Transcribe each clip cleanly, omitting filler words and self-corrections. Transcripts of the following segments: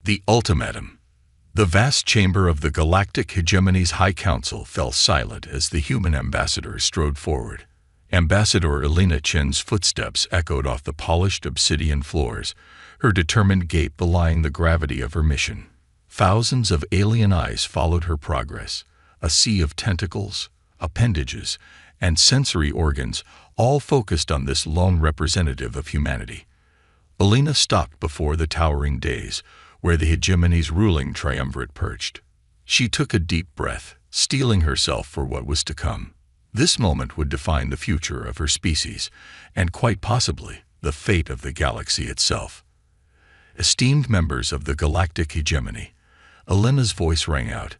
The ultimatum. The vast chamber of the Galactic Hegemony's High Council fell silent as the human ambassador strode forward. Ambassador Elena Chen's footsteps echoed off the polished obsidian floors, her determined gait belying the gravity of her mission. Thousands of alien eyes followed her progress, a sea of tentacles, appendages, and sensory organs, all focused on this lone representative of humanity. Elena stopped before the towering dais, where the hegemony's ruling triumvirate perched. She took a deep breath, steeling herself for what was to come. This moment would define the future of her species, and quite possibly the fate of the galaxy itself. Esteemed members of the Galactic Hegemony, Elena's voice rang out,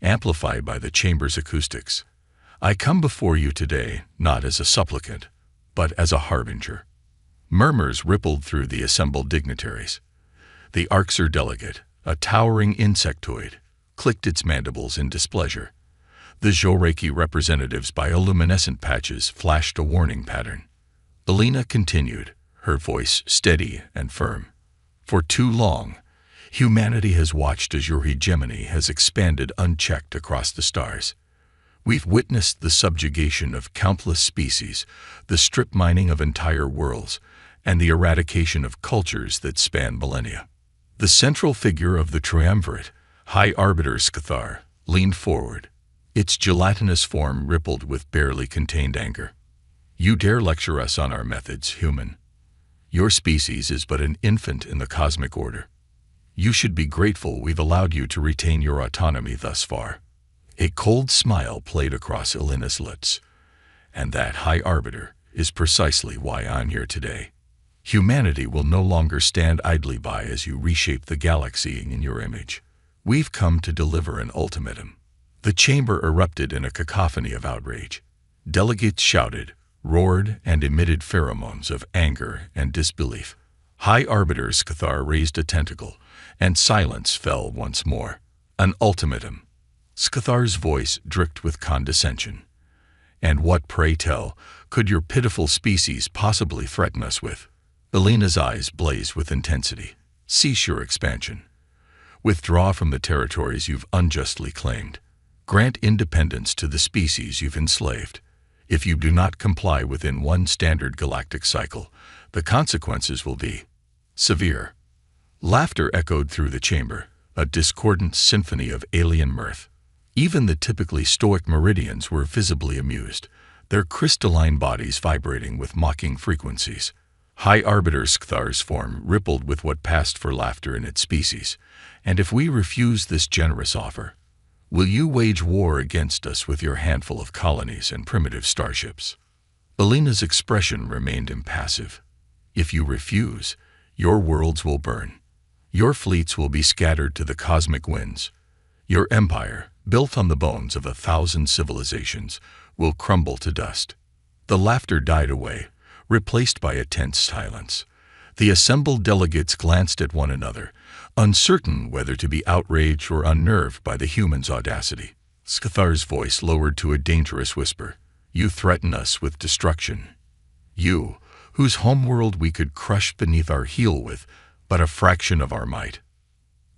amplified by the chamber's acoustics. I come before you today not as a supplicant, but as a harbinger. Murmurs rippled through the assembled dignitaries. The Orcs delegate, a towering insectoid, clicked its mandibles in displeasure. The Zhoreki representative's bioluminescent patches flashed a warning pattern. Elena continued, her voice steady and firm. For too long, humanity has watched as your hegemony has expanded unchecked across the stars. We've witnessed the subjugation of countless species, the strip mining of entire worlds, and the eradication of cultures that span millennia. The central figure of the triumvirate, High Arbiter Scathar, leaned forward. Its gelatinous form rippled with barely contained anger. You dare lecture us on our methods, human? Your species is but an infant in the cosmic order. You should be grateful we've allowed you to retain your autonomy thus far. A cold smile played across Elena's lips. And that, High Arbiter, is precisely why I'm here today. Humanity will no longer stand idly by as you reshape the galaxy in your image. We've come to deliver an ultimatum. The chamber erupted in a cacophony of outrage. Delegates shouted, roared, and emitted pheromones of anger and disbelief. High Arbiter Scathar raised a tentacle, and silence fell once more. An ultimatum. Scathar's voice dripped with condescension. And what, pray tell, could your pitiful species possibly threaten us with? Elena's eyes blazed with intensity. Cease your expansion. Withdraw from the territories you've unjustly claimed. Grant independence to the species you've enslaved. If you do not comply within one standard galactic cycle, the consequences will be severe. Laughter echoed through the chamber, a discordant symphony of alien mirth. Even the typically stoic Meridians were visibly amused, their crystalline bodies vibrating with mocking frequencies. High Arbiter Skthar's form rippled with what passed for laughter in its species. And if we refuse this generous offer, will you wage war against us with your handful of colonies and primitive starships? Elena's expression remained impassive. If you refuse, your worlds will burn. Your fleets will be scattered to the cosmic winds. Your empire, built on the bones of 1,000 civilizations, will crumble to dust. The laughter died away, replaced by a tense silence. The assembled delegates glanced at one another, uncertain whether to be outraged or unnerved by the human's audacity. Scathar's voice lowered to a dangerous whisper. You threaten us with destruction. You, whose homeworld we could crush beneath our heel with but a fraction of our might.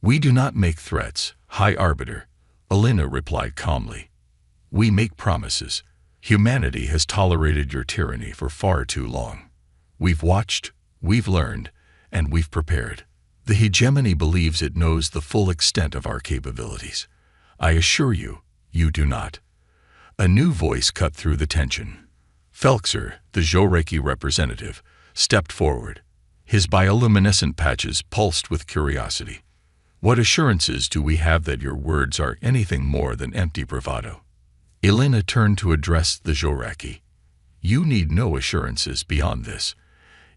We do not make threats, High Arbiter, Elena replied calmly. We make promises. Humanity has tolerated your tyranny for far too long. We've watched, we've learned, and we've prepared. The hegemony believes it knows the full extent of our capabilities. I assure you, you do not. A new voice cut through the tension. Felxer, the Zhoreki representative, stepped forward. His bioluminescent patches pulsed with curiosity. What assurances do we have that your words are anything more than empty bravado? Elena turned to address the Zhoreki. You need no assurances beyond this.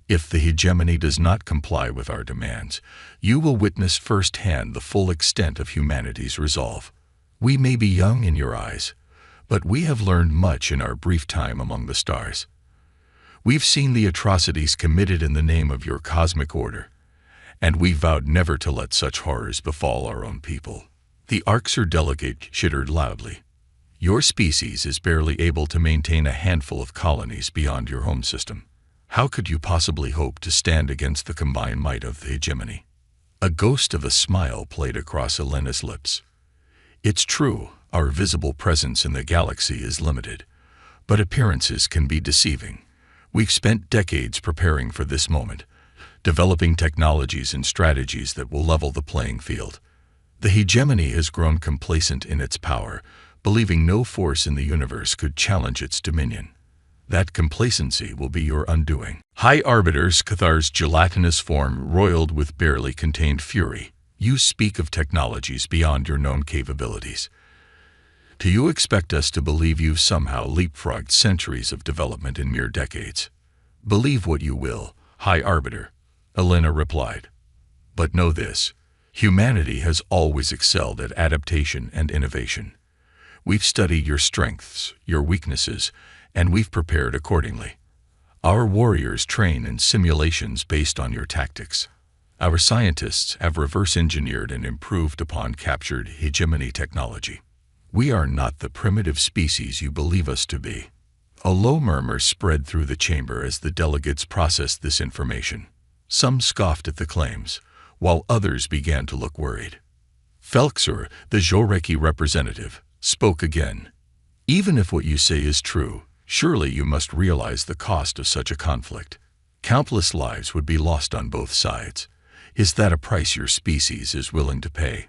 If the hegemony does not comply with our demands, you will witness firsthand the full extent of humanity's resolve. We may be young in your eyes, but we have learned much in our brief time among the stars. We've seen the atrocities committed in the name of your cosmic order, and we vowed never to let such horrors befall our own people. The Orcs delegate chittered loudly. Your species is barely able to maintain a handful of colonies beyond your home system. How could you possibly hope to stand against the combined might of the hegemony? A ghost of a smile played across Elena's lips. It's true, our visible presence in the galaxy is limited, but appearances can be deceiving. We've spent decades preparing for this moment, developing technologies and strategies that will level the playing field. The hegemony has grown complacent in its power, believing no force in the universe could challenge its dominion. That complacency will be your undoing. High Arbiters, Cathar's gelatinous form roiled with barely contained fury. You speak of technologies beyond your known capabilities. Do you expect us to believe you've somehow leapfrogged centuries of development in mere decades? Believe what you will, High Arbiter, Elena replied. But know this, humanity has always excelled at adaptation and innovation. We've studied your strengths, your weaknesses, and we've prepared accordingly. Our warriors train in simulations based on your tactics. Our scientists have reverse-engineered and improved upon captured hegemony technology. We are not the primitive species you believe us to be. A low murmur spread through the chamber as the delegates processed this information. Some scoffed at the claims, while others began to look worried. Felxer, the Joreki representative, spoke again. Even if what you say is true, surely you must realize the cost of such a conflict. Countless lives would be lost on both sides. Is that a price your species is willing to pay?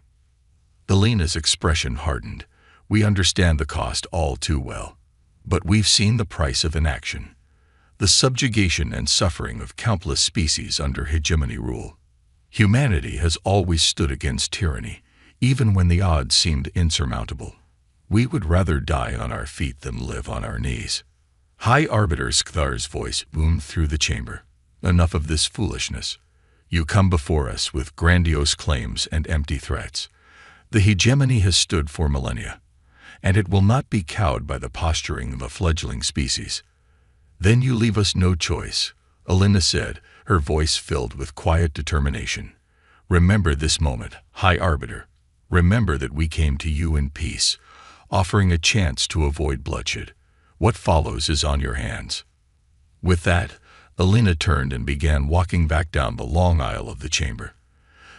Elena's expression hardened. We understand the cost all too well. But we've seen the price of inaction. The subjugation and suffering of countless species under hegemony rule. Humanity has always stood against tyranny, even when the odds seemed insurmountable. We would rather die on our feet than live on our knees. High Arbiter Skthar's voice boomed through the chamber. Enough of this foolishness. You come before us with grandiose claims and empty threats. The hegemony has stood for millennia, and it will not be cowed by the posturing of a fledgling species. Then you leave us no choice, Elena said, her voice filled with quiet determination. Remember this moment, High Arbiter. Remember that we came to you in peace, offering a chance to avoid bloodshed. What follows is on your hands. With that, Elena turned and began walking back down the long aisle of the chamber.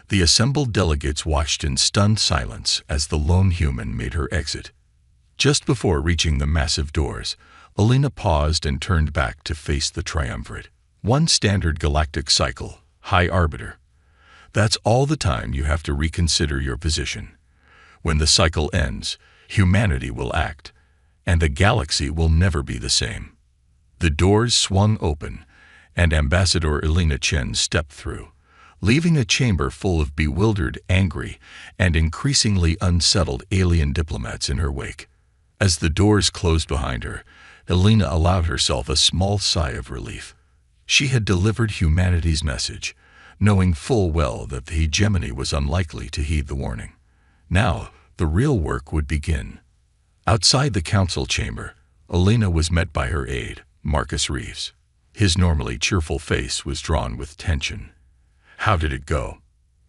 The assembled delegates watched in stunned silence as the lone human made her exit. Just before reaching the massive doors, Elena paused and turned back to face the triumvirate. One standard galactic cycle, High Arbiter. That's all the time you have to reconsider your position. When the cycle ends, humanity will act, and the galaxy will never be the same. The doors swung open, and Ambassador Elena Chen stepped through, leaving a chamber full of bewildered, angry, and increasingly unsettled alien diplomats in her wake. As the doors closed behind her, Elena allowed herself a small sigh of relief. She had delivered humanity's message, knowing full well that the hegemony was unlikely to heed the warning. Now, the real work would begin. Outside the council chamber, Elena was met by her aide, Marcus Reeves. His normally cheerful face was drawn with tension. "How did it go?"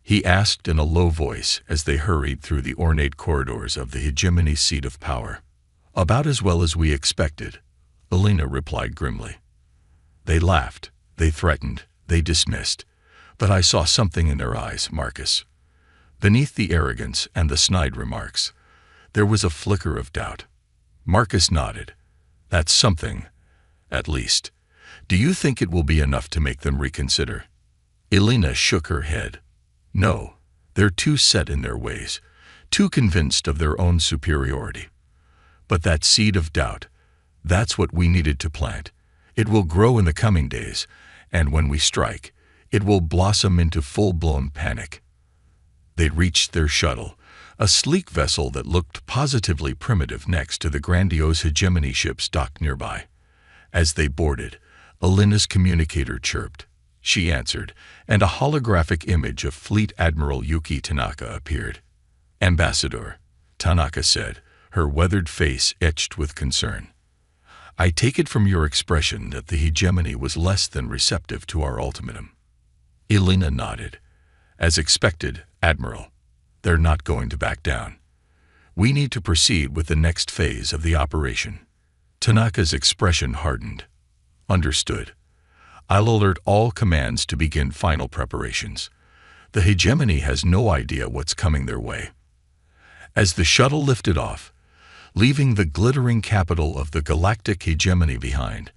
he asked in a low voice as they hurried through the ornate corridors of the hegemony's seat of power. "About as well as we expected," Elena replied grimly. "They laughed, they threatened, they dismissed, but I saw something in their eyes, Marcus. Beneath the arrogance and the snide remarks, there was a flicker of doubt." Marcus nodded. "That's something, at least. Do you think it will be enough to make them reconsider?" Elena shook her head. "No, they're too set in their ways, too convinced of their own superiority. But that seed of doubt, that's what we needed to plant. It will grow in the coming days, and when we strike, it will blossom into full-blown panic." They reached their shuttle, a sleek vessel that looked positively primitive next to the grandiose hegemony ships docked nearby. As they boarded, Elena's communicator chirped. She answered, and a holographic image of Fleet Admiral Yuki Tanaka appeared. "Ambassador," Tanaka said, her weathered face etched with concern. "I take it from your expression that the hegemony was less than receptive to our ultimatum." Elena nodded. "As expected, Admiral. They're not going to back down. We need to proceed with the next phase of the operation." Tanaka's expression hardened. "Understood. I'll alert all commands to begin final preparations. The hegemony has no idea what's coming their way. As the shuttle lifted off, leaving the glittering capital of the galactic hegemony behind,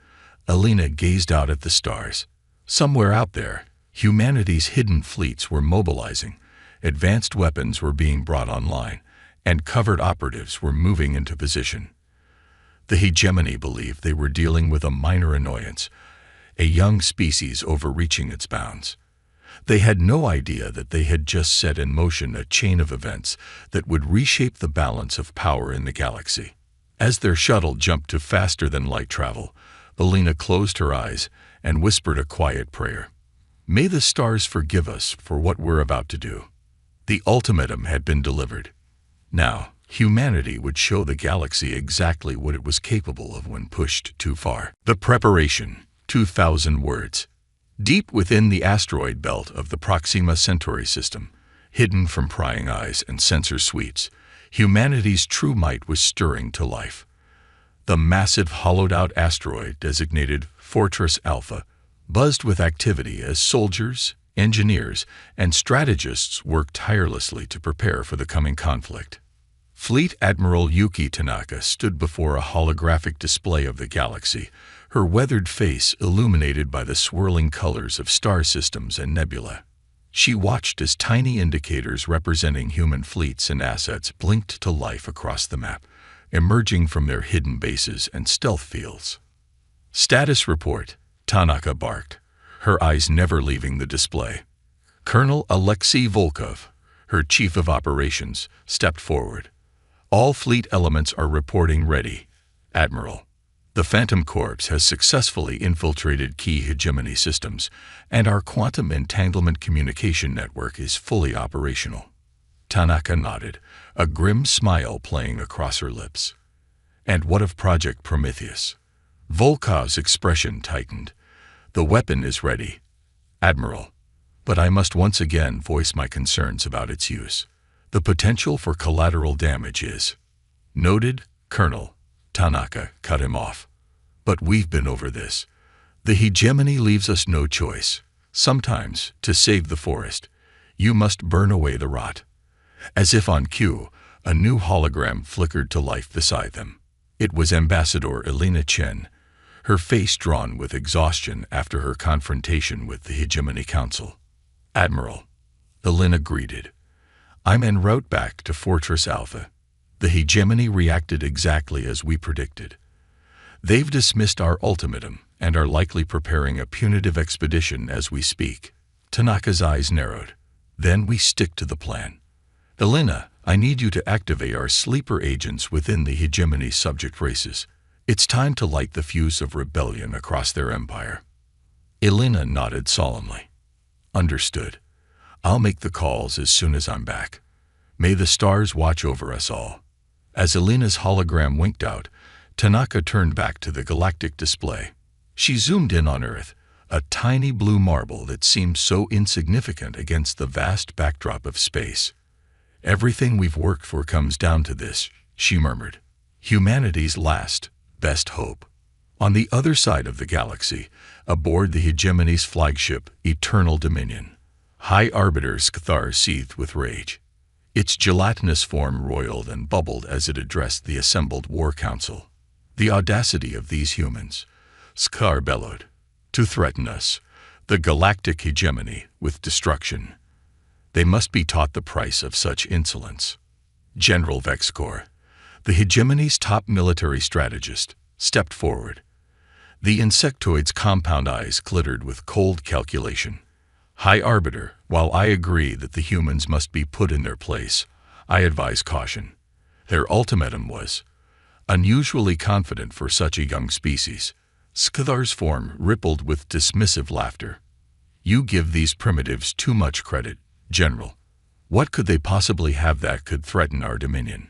Alina gazed out at the stars. Somewhere out there, humanity's hidden fleets were mobilizing, advanced weapons were being brought online, and covert operatives were moving into position. The hegemony believed they were dealing with a minor annoyance, a young species overreaching its bounds. They had no idea that they had just set in motion a chain of events that would reshape the balance of power in the galaxy. As their shuttle jumped to faster-than-light travel, Alina closed her eyes and whispered a quiet prayer. May the stars forgive us for what we're about to do. The ultimatum had been delivered. Now, humanity would show the galaxy exactly what it was capable of when pushed too far. The preparation, 2,000 words. Deep within the asteroid belt of the Proxima Centauri system, hidden from prying eyes and sensor suites, humanity's true might was stirring to life. The massive hollowed-out asteroid designated Fortress Alpha buzzed with activity as soldiers, engineers, and strategists worked tirelessly to prepare for the coming conflict. Fleet Admiral Yuki Tanaka stood before a holographic display of the galaxy, her weathered face illuminated by the swirling colors of star systems and nebula. She watched as tiny indicators representing human fleets and assets blinked to life across the map, emerging from their hidden bases and stealth fields. "Status report," Tanaka barked, her eyes never leaving the display. Colonel Alexei Volkov, her chief of operations, stepped forward. "All fleet elements are reporting ready, Admiral. The Phantom Corps has successfully infiltrated key hegemony systems, and our quantum entanglement communication network is fully operational." Tanaka nodded, a grim smile playing across her lips. "And what of Project Prometheus?" Volkov's expression tightened. "The weapon is ready, Admiral, but I must once again voice my concerns about its use. The potential for collateral damage is—" "Noted, Colonel," Tanaka cut him off. "But we've been over this. The hegemony leaves us no choice. Sometimes, to save the forest, you must burn away the rot." As if on cue, a new hologram flickered to life beside them. It was Ambassador Alina Chen, her face drawn with exhaustion after her confrontation with the Hegemony Council. "Admiral," Alina greeted, "I'm en route back to Fortress Alpha. The hegemony reacted exactly as we predicted. They've dismissed our ultimatum and are likely preparing a punitive expedition as we speak." Tanaka's eyes narrowed. "Then we stick to the plan. Alina, I need you to activate our sleeper agents within the hegemony subject races. It's time to light the fuse of rebellion across their empire." Alina nodded solemnly. "Understood. I'll make the calls as soon as I'm back. May the stars watch over us all." As Alina's hologram winked out, Tanaka turned back to the galactic display. She zoomed in on Earth, a tiny blue marble that seemed so insignificant against the vast backdrop of space. "Everything we've worked for comes down to this," she murmured. "Humanity's last, best hope." On the other side of the galaxy, aboard the hegemony's flagship, Eternal Dominion, High Arbiter Scathar seethed with rage. Its gelatinous form roiled and bubbled as it addressed the assembled War Council. "The audacity of these humans," Scathar bellowed, "to threaten us, the galactic hegemony, with destruction. They must be taught the price of such insolence." General Vexkor, the hegemony's top military strategist, stepped forward. The insectoid's compound eyes glittered with cold calculation. "High Arbiter, while I agree that the humans must be put in their place, I advise caution. Their ultimatum was unusually confident for such a young species." Scathar's form rippled with dismissive laughter. "You give these primitives too much credit, General. What could they possibly have that could threaten our dominion?"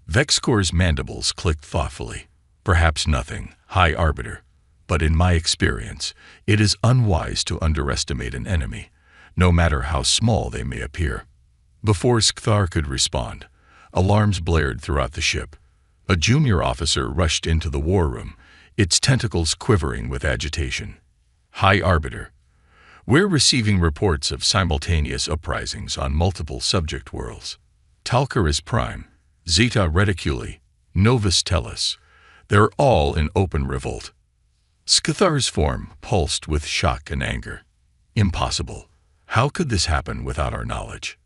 Vexkor's mandibles clicked thoughtfully. "Perhaps nothing, High Arbiter. But in my experience, it is unwise to underestimate an enemy, no matter how small they may appear." Before Scathar could respond, alarms blared throughout the ship. A junior officer rushed into the war room, its tentacles quivering with agitation. "High Arbiter, We're receiving reports of simultaneous uprisings on multiple subject worlds. Talcaris Prime, Zeta Reticuli, Novus Tellus. They're all in open revolt. Scathar's form pulsed with shock and anger. Impossible. How could this happen without our knowledge?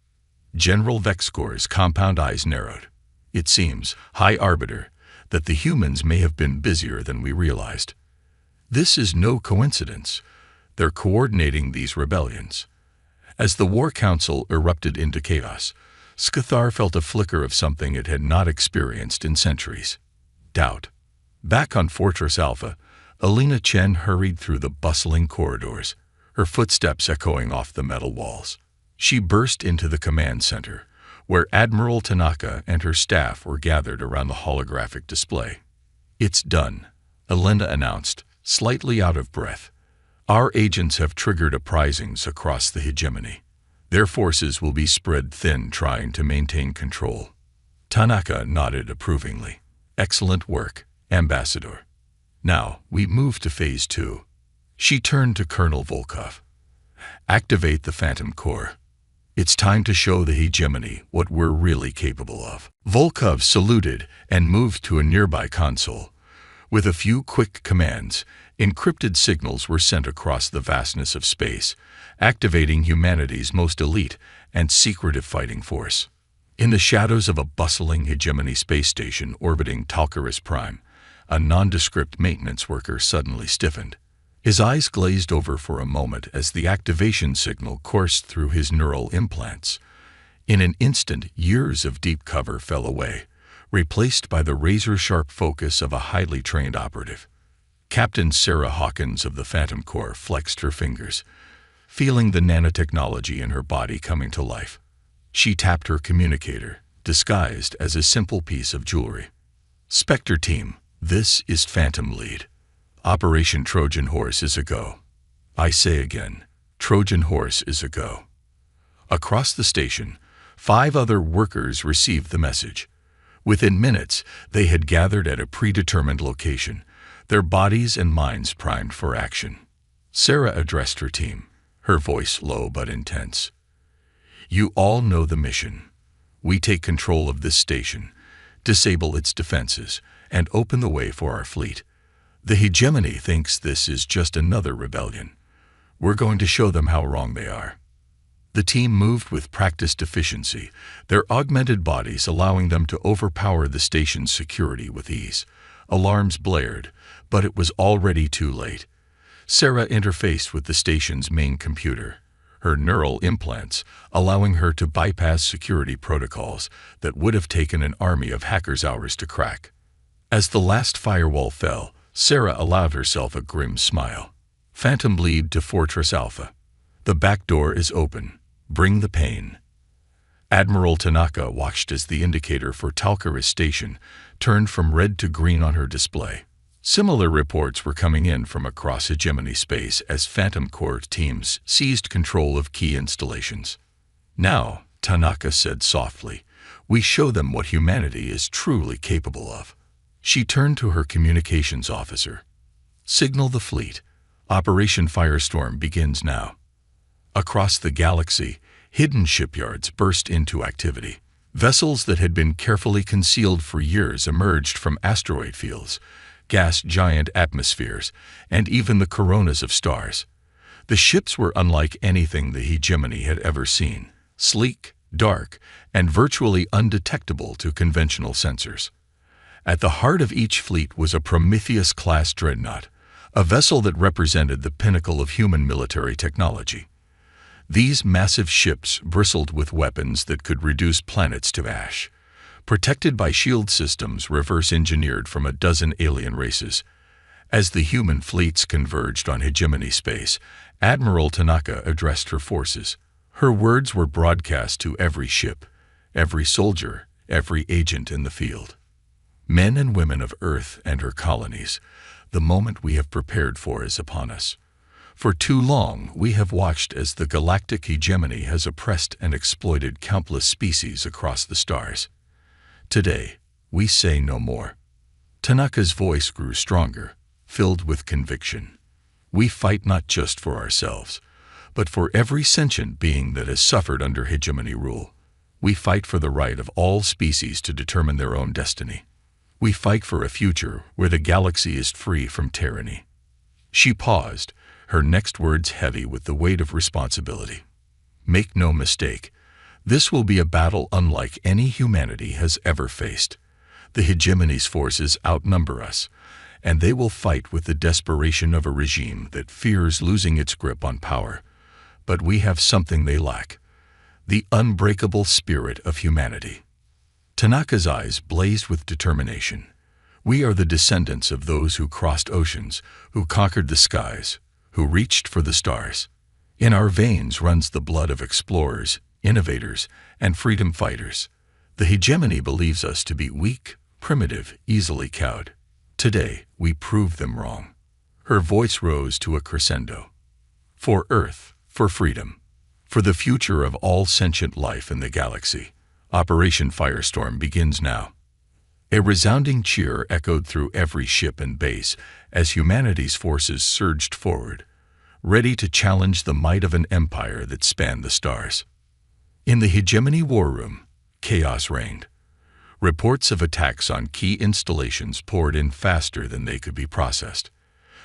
General Vexcor's compound eyes narrowed. It seems, High Arbiter, that the humans may have been busier than we realized. This is no coincidence. They're coordinating these rebellions. As the War Council erupted into chaos, Scathar felt a flicker of something it had not experienced in centuries. Doubt. Back on Fortress Alpha, Alina Chen hurried through the bustling corridors, her footsteps echoing off the metal walls. She burst into the command center, where Admiral Tanaka and her staff were gathered around the holographic display. "It's done," Alina announced, slightly out of breath. "Our agents have triggered uprisings across the hegemony. Their forces will be spread thin trying to maintain control." Tanaka nodded approvingly. "Excellent work, Ambassador. Now, we move to Phase 2. She turned to Colonel Volkov. "Activate the Phantom Core. It's time to show the hegemony what we're really capable of." Volkov saluted and moved to a nearby console. With a few quick commands, encrypted signals were sent across the vastness of space, activating humanity's most elite and secretive fighting force. In the shadows of a bustling hegemony space station orbiting Talcaris Prime, a nondescript maintenance worker suddenly stiffened. His eyes glazed over for a moment as the activation signal coursed through his neural implants. In an instant, years of deep cover fell away, replaced by the razor-sharp focus of a highly trained operative. Captain Sarah Hawkins of the Phantom Corps flexed her fingers, feeling the nanotechnology in her body coming to life. She tapped her communicator, disguised as a simple piece of jewelry. "Spectre Team, this is Phantom Lead. Operation Trojan Horse is a go. I say again, Trojan Horse is a go." Across the station, 5 other workers received the message. Within minutes, they had gathered at a predetermined location, their bodies and minds primed for action. Sarah addressed her team, her voice low but intense. "You all know the mission. We take control of this station, disable its defenses, and open the way for our fleet. The hegemony thinks this is just another rebellion. We're going to show them how wrong they are." The team moved with practiced efficiency, their augmented bodies allowing them to overpower the station's security with ease. Alarms blared, but it was already too late. Sarah interfaced with the station's main computer, her neural implants allowing her to bypass security protocols that would have taken an army of hackers hours to crack. As the last firewall fell, Sarah allowed herself a grim smile. "Phantom Lead to Fortress Alpha. The back door is open. Bring the pain." Admiral Tanaka watched as the indicator for Talcaris Station turned from red to green on her display. Similar reports were coming in from across hegemony space as Phantom Corps teams seized control of key installations. "Now," Tanaka said softly, "we show them what humanity is truly capable of." She turned to her communications officer. "Signal the fleet. Operation Firestorm begins now." Across the galaxy, hidden shipyards burst into activity. Vessels that had been carefully concealed for years emerged from asteroid fields, gas giant atmospheres, and even the coronas of stars. The ships were unlike anything the hegemony had ever seen, sleek, dark, and virtually undetectable to conventional sensors. At the heart of each fleet was a Prometheus-class dreadnought, a vessel that represented the pinnacle of human military technology. These massive ships bristled with weapons that could reduce planets to ash, protected by shield systems reverse-engineered from a dozen alien races. As the human fleets converged on hegemony space, Admiral Tanaka addressed her forces. Her words were broadcast to every ship, every soldier, every agent in the field. "Men and women of Earth and her colonies, the moment we have prepared for is upon us. For too long, we have watched as the galactic hegemony has oppressed and exploited countless species across the stars. Today, we say no more." Tanaka's voice grew stronger, filled with conviction. "We fight not just for ourselves, but for every sentient being that has suffered under hegemony rule. We fight for the right of all species to determine their own destiny. We fight for a future where the galaxy is free from tyranny." She paused, her next words heavy with the weight of responsibility. "Make no mistake, this will be a battle unlike any humanity has ever faced. The hegemony's forces outnumber us, and they will fight with the desperation of a regime that fears losing its grip on power. But we have something they lack: the unbreakable spirit of humanity." Tanaka's eyes blazed with determination. "We are the descendants of those who crossed oceans, who conquered the skies, who reached for the stars. In our veins runs the blood of explorers, innovators, and freedom fighters. The hegemony believes us to be weak, primitive, easily cowed. Today, we prove them wrong." Her voice rose to a crescendo. "For Earth, for freedom, for the future of all sentient life in the galaxy, Operation Firestorm begins now." A resounding cheer echoed through every ship and base as humanity's forces surged forward, ready to challenge the might of an empire that spanned the stars. In the hegemony war room, chaos reigned. Reports of attacks on key installations poured in faster than they could be processed.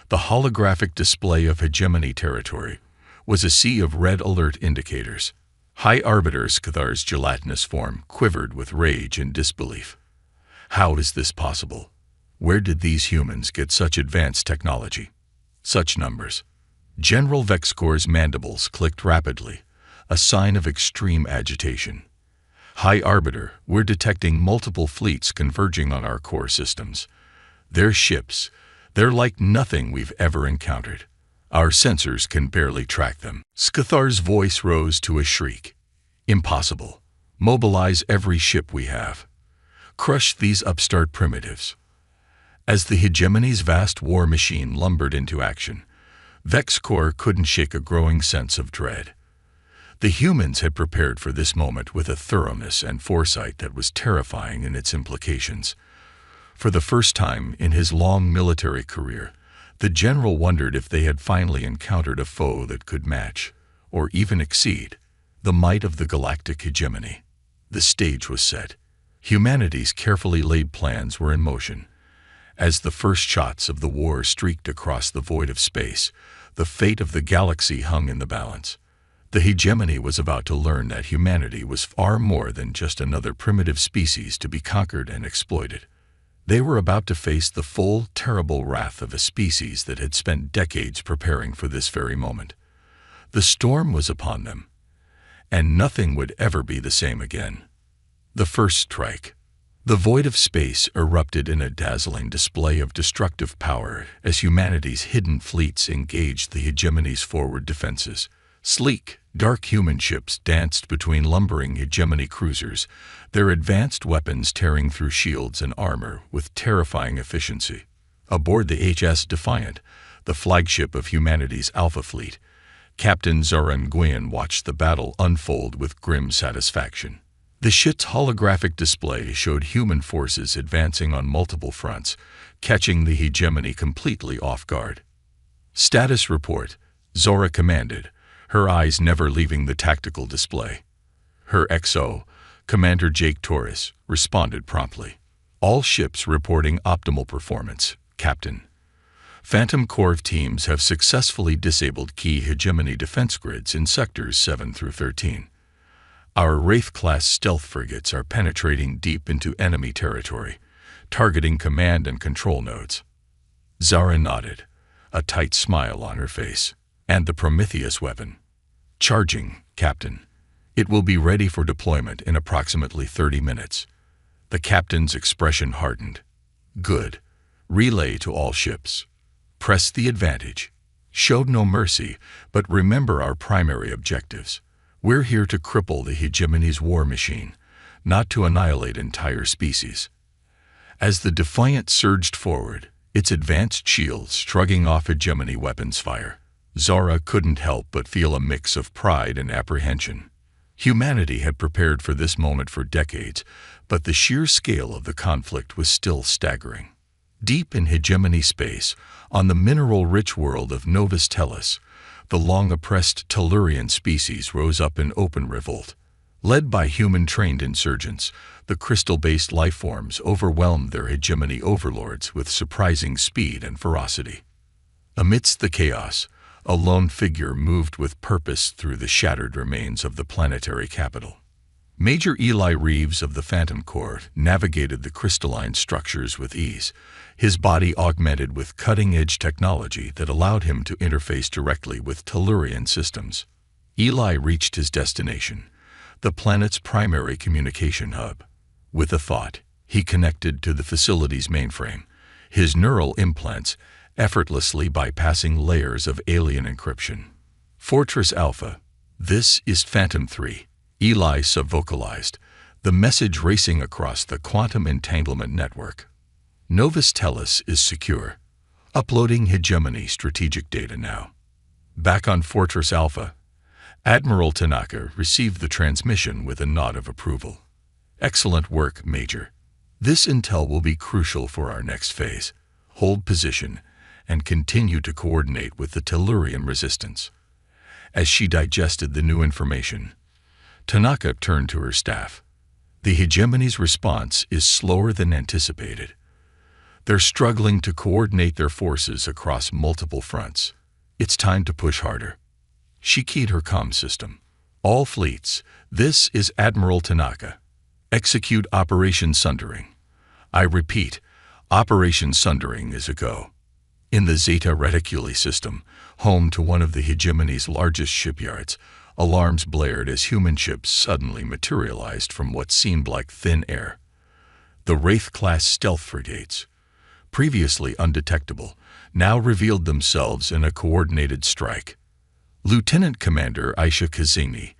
The holographic display of hegemony territory was a sea of red alert indicators. High Arbiter Scathar's gelatinous form quivered with rage and disbelief. How is this possible? Where did these humans get such advanced technology? Such numbers? General Vexcor's mandibles clicked rapidly, a sign of extreme agitation. "High Arbiter, we're detecting multiple fleets converging on our core systems. They're ships. They're like nothing we've ever encountered. Our sensors can barely track them." Scathar's voice rose to a shriek. "Impossible. Mobilize every ship we have. Crush these upstart primitives." As the hegemony's vast war machine lumbered into action, Vexcor couldn't shake a growing sense of dread. The humans had prepared for this moment with a thoroughness and foresight that was terrifying in its implications. For the first time in his long military career, the general wondered if they had finally encountered a foe that could match, or even exceed, the might of the galactic hegemony. The stage was set. Humanity's carefully laid plans were in motion. As the first shots of the war streaked across the void of space, the fate of the galaxy hung in the balance. The hegemony was about to learn that humanity was far more than just another primitive species to be conquered and exploited. They were about to face the full, terrible wrath of a species that had spent decades preparing for this very moment. The storm was upon them, and nothing would ever be the same again. The first strike. The void of space erupted in a dazzling display of destructive power as humanity's hidden fleets engaged the hegemony's forward defenses. Sleek, dark human ships danced between lumbering hegemony cruisers, their advanced weapons tearing through shields and armor with terrifying efficiency. Aboard the HS Defiant, the flagship of humanity's Alpha Fleet, Captain Zoran Nguyen watched the battle unfold with grim satisfaction. The ship's holographic display showed human forces advancing on multiple fronts, catching the hegemony completely off guard. "Status report," Zora commanded, her eyes never leaving the tactical display. Her XO, Commander Jake Torres, responded promptly. "All ships reporting optimal performance, Captain. Phantom Corps teams have successfully disabled key hegemony defense grids in sectors 7 through 13. Our Wraith-class stealth frigates are penetrating deep into enemy territory, targeting command and control nodes." Zara nodded, a tight smile on her face. "And the Prometheus weapon?" "Charging, Captain. It will be ready for deployment in approximately 30 minutes. The captain's expression hardened. "Good. Relay to all ships. Press the advantage. Show no mercy, but remember our primary objectives. We're here to cripple the hegemony's war machine, not to annihilate entire species." As the Defiant surged forward, its advanced shields shrugging off hegemony weapons fire, Zora couldn't help but feel a mix of pride and apprehension. Humanity had prepared for this moment for decades, but the sheer scale of the conflict was still staggering. Deep in hegemony space, on the mineral-rich world of Novus Tellus, the long-oppressed Tellurian species rose up in open revolt. Led by human-trained insurgents, the crystal-based lifeforms overwhelmed their hegemony overlords with surprising speed and ferocity. Amidst the chaos, a lone figure moved with purpose through the shattered remains of the planetary capital. Major Eli Reeves of the Phantom Corps navigated the crystalline structures with ease, his body augmented with cutting-edge technology that allowed him to interface directly with Tellurian systems. Eli reached his destination, the planet's primary communication hub. With a thought, he connected to the facility's mainframe, his neural implants effortlessly bypassing layers of alien encryption. Fortress Alpha, this is Phantom 3. Eli subvocalized, the message racing across the quantum entanglement network. Novus Tellus is secure. Uploading hegemony strategic data now. Back on Fortress Alpha, Admiral Tanaka received the transmission with a nod of approval. Excellent work, Major. This intel will be crucial for our next phase. Hold position and continue to coordinate with the Tellurian resistance. As she digested the new information, Tanaka turned to her staff. The hegemony's response is slower than anticipated. They're struggling to coordinate their forces across multiple fronts. It's time to push harder. She keyed her comm system. All fleets, this is Admiral Tanaka. Execute Operation Sundering. I repeat, Operation Sundering is a go. In the Zeta Reticuli system, home to one of the hegemony's largest shipyards, alarms blared as human ships suddenly materialized from what seemed like thin air. The Wraith-class stealth frigates, previously undetectable, now revealed themselves in a coordinated strike. Lieutenant Commander Aisha Kazini,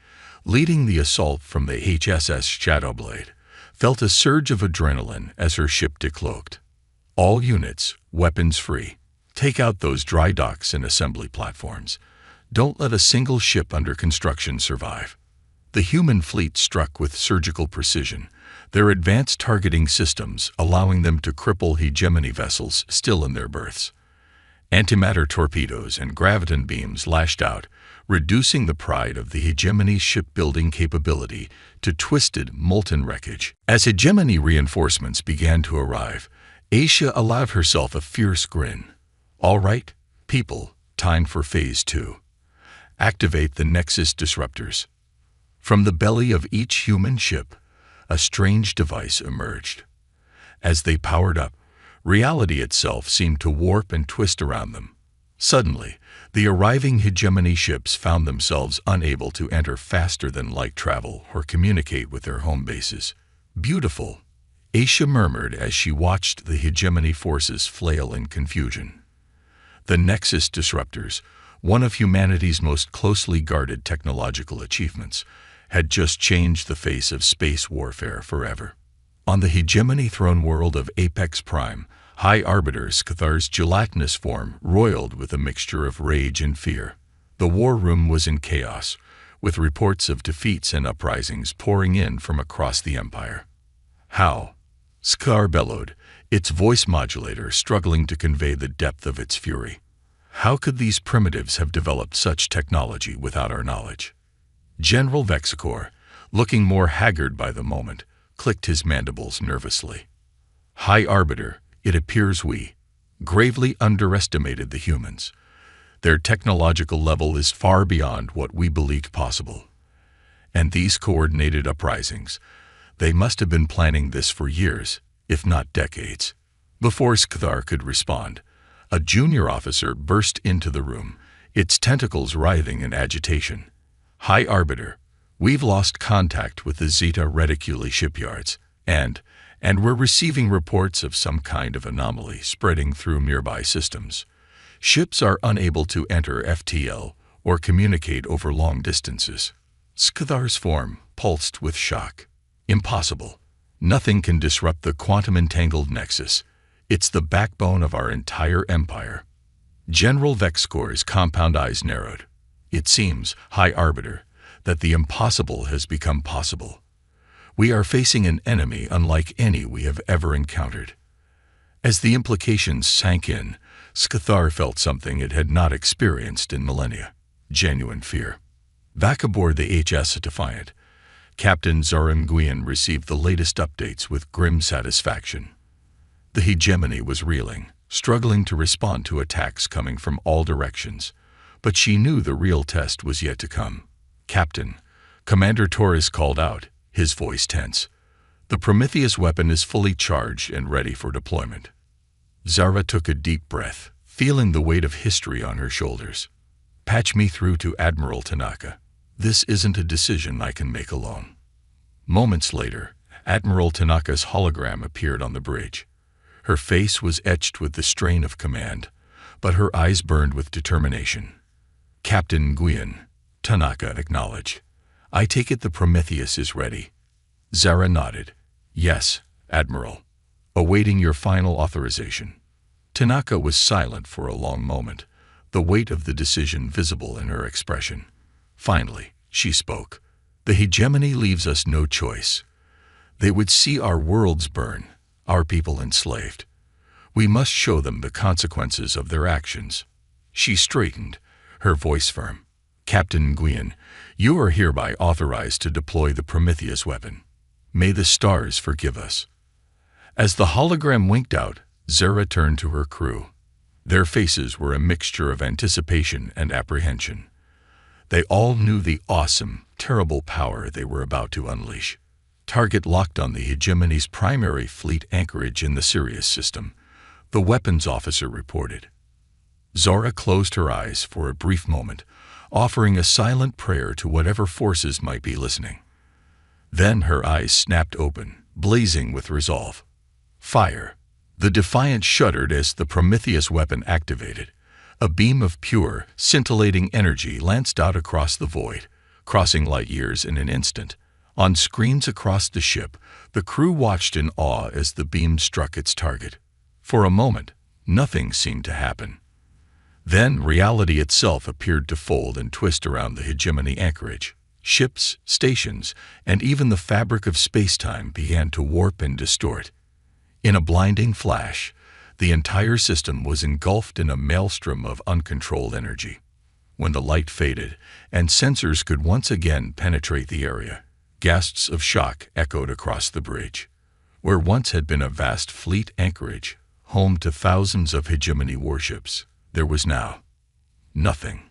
leading the assault from the HSS Shadowblade, felt a surge of adrenaline as her ship decloaked. All units, weapons free. Take out those dry docks and assembly platforms. Don't let a single ship under construction survive. The human fleet struck with surgical precision, their advanced targeting systems allowing them to cripple hegemony vessels still in their berths. Antimatter torpedoes and graviton beams lashed out, reducing the pride of the hegemony's shipbuilding capability to twisted, molten wreckage. As hegemony reinforcements began to arrive, Aisha allowed herself a fierce grin. All right, people, time for Phase 2. Activate the Nexus disruptors. From the belly of each human ship, a strange device emerged. As they powered up, reality itself seemed to warp and twist around them. Suddenly, the arriving hegemony ships found themselves unable to enter faster-than-light travel or communicate with their home bases. Beautiful, Aisha murmured as she watched the hegemony forces flail in confusion. The Nexus disruptors, one of humanity's most closely guarded technological achievements, had just changed the face of space warfare forever. On the hegemony throne world of Apex Prime, High Arbiter Skathar's gelatinous form roiled with a mixture of rage and fear. The war room was in chaos, with reports of defeats and uprisings pouring in from across the Empire. How? Skathar bellowed, its voice modulator struggling to convey the depth of its fury. How could these primitives have developed such technology without our knowledge? General Vexicor, looking more haggard by the moment, clicked his mandibles nervously. High Arbiter, it appears we gravely underestimated the humans. Their technological level is far beyond what we believed possible. And these coordinated uprisings, they must have been planning this for years, if not decades. Before Skathar could respond, a junior officer burst into the room, its tentacles writhing in agitation. High Arbiter, we've lost contact with the Zeta Reticuli shipyards, and we're receiving reports of some kind of anomaly spreading through nearby systems. Ships are unable to enter FTL or communicate over long distances. Skathar's form pulsed with shock. Impossible. Nothing can disrupt the quantum-entangled nexus. It's the backbone of our entire empire. General Vexcor's compound eyes narrowed. It seems, High Arbiter, that the impossible has become possible. We are facing an enemy unlike any we have ever encountered. As the implications sank in, Skathar felt something it had not experienced in millennia. genuine fear. Back aboard the HS Defiant, Captain Zara Nguyen received the latest updates with grim satisfaction. The hegemony was reeling, struggling to respond to attacks coming from all directions, but she knew the real test was yet to come. "Captain," Commander Torres called out, his voice tense. "The Prometheus weapon is fully charged and ready for deployment." Zara took a deep breath, feeling the weight of history on her shoulders. "Patch me through to Admiral Tanaka. This isn't a decision I can make alone." Moments later, Admiral Tanaka's hologram appeared on the bridge. Her face was etched with the strain of command, but her eyes burned with determination. "Captain Nguyen," Tanaka acknowledged. "I take it the Prometheus is ready." Zara nodded. "Yes, Admiral. Awaiting your final authorization." Tanaka was silent for a long moment, the weight of the decision visible in her expression. Finally, she spoke. "The hegemony leaves us no choice. They would see our worlds burn, our people enslaved. We must show them the consequences of their actions." She straightened, her voice firm. "Captain Nguyen, you are hereby authorized to deploy the Prometheus weapon. May the stars forgive us." As the hologram winked out, Zara turned to her crew. Their faces were a mixture of anticipation and apprehension. They all knew the awesome, terrible power they were about to unleash. Target locked on the hegemony's primary fleet anchorage in the Sirius system, the weapons officer reported. Zara closed her eyes for a brief moment, offering a silent prayer to whatever forces might be listening. Then her eyes snapped open, blazing with resolve. Fire! The Defiant shuddered as the Prometheus weapon activated. A beam of pure, scintillating energy lanced out across the void, crossing light years in an instant. On screens across the ship, the crew watched in awe as the beam struck its target. For a moment, nothing seemed to happen. Then reality itself appeared to fold and twist around the hegemony anchorage. Ships, stations, and even the fabric of space-time began to warp and distort. In a blinding flash, the entire system was engulfed in a maelstrom of uncontrolled energy. When the light faded and sensors could once again penetrate the area, gasps of shock echoed across the bridge. Where once had been a vast fleet anchorage, home to thousands of hegemony warships, there was now nothing.